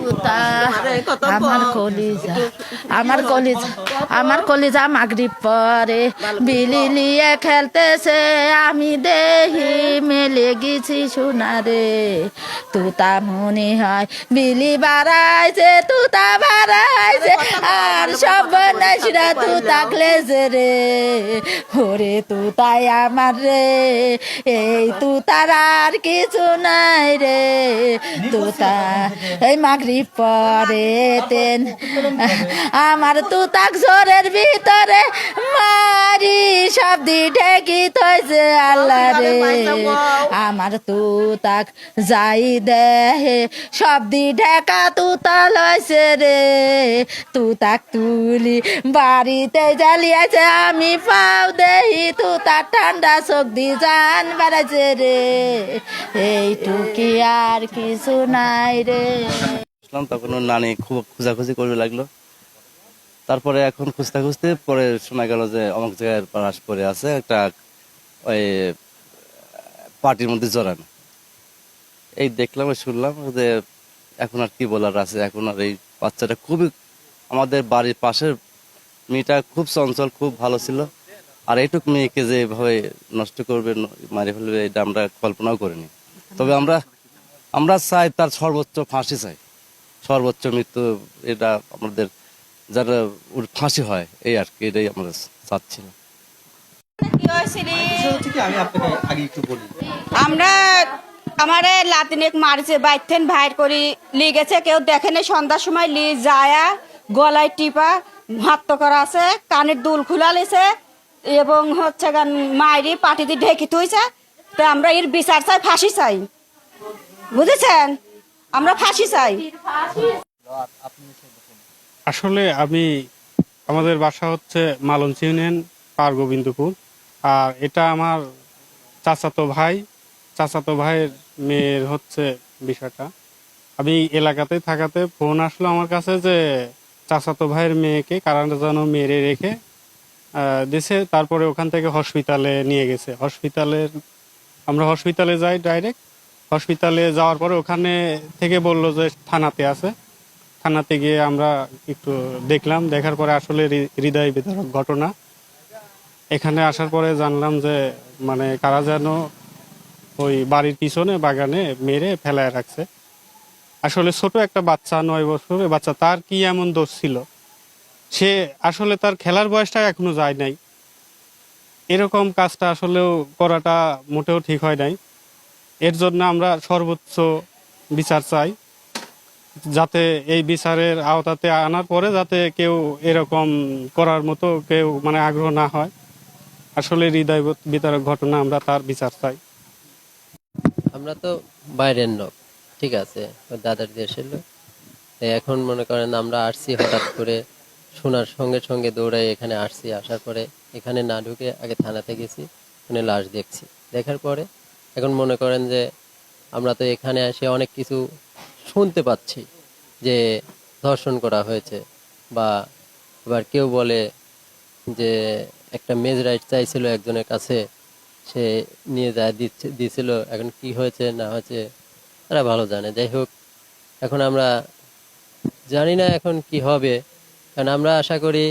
তুতা আমার কলিজা মাগরিব পরে বিলি লিয়ে খেলতেছে আমি দেহি মেলে গেছি সোনারে তুতা মনে হয় বিলি বাড়াইছে তুতা বাড়াইছে আর সব বনাইছিরা তুতা ক্লেছে রে ওরে তুতাই আমার রে এই তুতার আর কিছু নাই রে তুতা এই মাগরিব পরে তেন আমার তুতাক জোরের ভিতরে মারি সব দি ঢেকি থইছে আল্লাহ রে আমার তুতাক যাই দেহে সব দি ঢেকা তুতা লইছে রে তুতাক তুলি বাড়িতে জ্বালিয়েছে আমি পাও দেহি তুতার ঠান্ডা চোখ দি জান বাড়াইছে রে এইটুকি আর কিছু নাই রে। তখন ওর নানি খুব খোঁজাখুঁজি করবে লাগলো। তারপরে এখন খুঁজতে খুঁজতে পরে শোনা গেল যে অমুক জায়গায় পাশ পরে আছে একটা ওই পার্টির মধ্যে জড়ানো। এই দেখলাম শুনলাম যে এখন আর কি বলার আছে। এখন আর এই বাচ্চাটা খুবই আমাদের বাড়ির পাশের মেয়েটা খুব চঞ্চল খুব ভালো ছিল, আর এইটুক মেয়েকে যে এভাবে নষ্ট করবে মারি ফেলবে এটা আমরা কল্পনাও করিনি। তবে আমরা চাই তার সর্বোচ্চ ফাঁসি চাই, সর্বোচ্চ মৃত্যু এটা আমাদের যারা ওর ফাঁসি হয় এই আর কি, এটাই আমরা চাচ্ছিলাম। আমরা আমারে লাতিনেক মারছে বাইতেন ভাইর করি লি গেছে, কেউ দেখেনি। সন্ধ্যার সময় লি যায়া গলায় টিপা হাত করা আছে, কানের দুল খুলা লেছে এবং হচ্ছে গান মাইরি পাটিতে ঢেকে থইছে। তো আমরা এর বিচার চাই, ফাঁসি চাই, বুঝেছেন? আমরা ফাঁসি চাই। আসলে আমাদের বাসা হচ্ছে মালঞ্চ ইউনিয়ন পার গোবিন্দপুর, আর এটা আমার চাচাতো ভাইয়ের মেয়ের হচ্ছে বিষয়টা। আমি এলাকাতে থাকাতে ফোন আসলো আমার কাছে যে চাচাতো ভাইয়ের মেয়েকে কারণ যেন মেরে রেখে দিছে। তারপরে ওখান থেকে হসপিটালে নিয়ে গেছে। আমরা হসপিটালে যাই ডাইরেক্ট। হসপিটালে যাওয়ার পরে ওখানে থেকে বললো যে থানাতে আছে। থানাতে গিয়ে আমরা একটু দেখলাম, দেখার পরে আসলে হৃদয় বিদারক ঘটনা। এখানে আসার পরে জানলাম যে মানে কারা যেন ওই বাড়ির পিছনে বাগানে মেরে ফেলায় রাখছে। আসলে ছোট একটা বাচ্চা, 9 বছরের বাচ্চা, তার কি এমন দোষ ছিল? সে আসলে তার খেলার বয়সটা এখনো যায় নাই। এরকম কাজটা আসলেও করাটা মোটেও ঠিক হয় নাই। এর জন্য আমরা সর্বোচ্চ বিচার চাই, যাতে এই বিচারের আওতাতে আনার পরে যাতে কেউ এরকম করার মতো কেউ মানে আগ্রহ না হয়। আসলে হৃদয় বিতারক ঘটনা, আমরা তার বিচার চাই। আমরা তো বাইরের লোক, ঠিক আছে, দাদার দেশের লোক। এখন মনে করেন আমরা আসছি হঠাৎ করে, শোনার সঙ্গে সঙ্গে দৌড়াই এখানে আসছি। আসার পরে এখানে না ঢুকে আগে থানাতে গেছি, ওখানে লাশ দেখছি। দেখার পরে এখন মনে করেন যে আমরা তো এখানে এসে অনেক কিছু শুনতে পাচ্ছি যে ধর্ষণ করা হয়েছে, বা এবার কেউ বলে যে একটা মেজরাইট চাইছিল একজনের কাছে, সে নিয়ে যায় দিছিল। এখন কি হয়েছে না হয়েছে তারা ভালো জানে। যাই হোক, এখন আমরা জানি না এখন কি হবে, কারণ আমরা আশা করি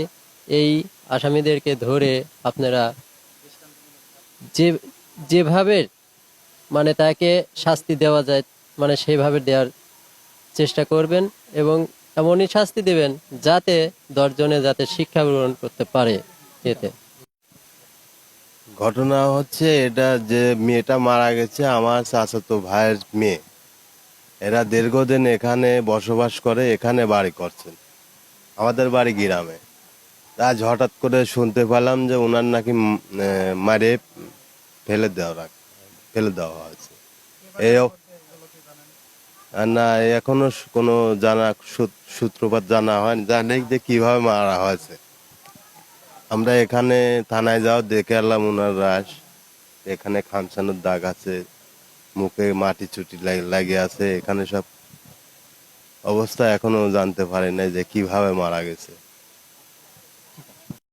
এই আসামিদেরকে ধরে আপনারা যেভাবে মানে তাকে শাস্তি দেওয়া যায় মানে সেইভাবে দেওয়ার চেষ্টা করবেন, এবং এমনই শাস্তি দেবেন যাতে 10 জনে যাতে শিক্ষা গ্রহণ করতে পারে। এতে ঘটনা হচ্ছে এটা যে মেয়েটা মারা গেছে আমার চাচাতো ভাইয়ের মেয়ে। এরা দীর্ঘদিন এখানে বসবাস করে, এখানে বাড়ি করছেন। আমাদের বাড়ি গ্রামে। আজ হঠাৎ করে শুনতে পেলাম যে ওনার নাকি মারে ফেলে দেওয়া হয়েছে। না, এখনো কোনো সূত্রপাত জানা হয়নি, জানে যে কিভাবে মারা হয়েছে। আমরা এখানে থানায় যাও দেখে এলাম ওনার লাশ, এখানে খামচানোর দাগ আছে, মুখে মাটি চুটি লাগে আছে। এখানে সব অবস্থা এখনো জানতে পারি না যে কিভাবে মারা গেছে।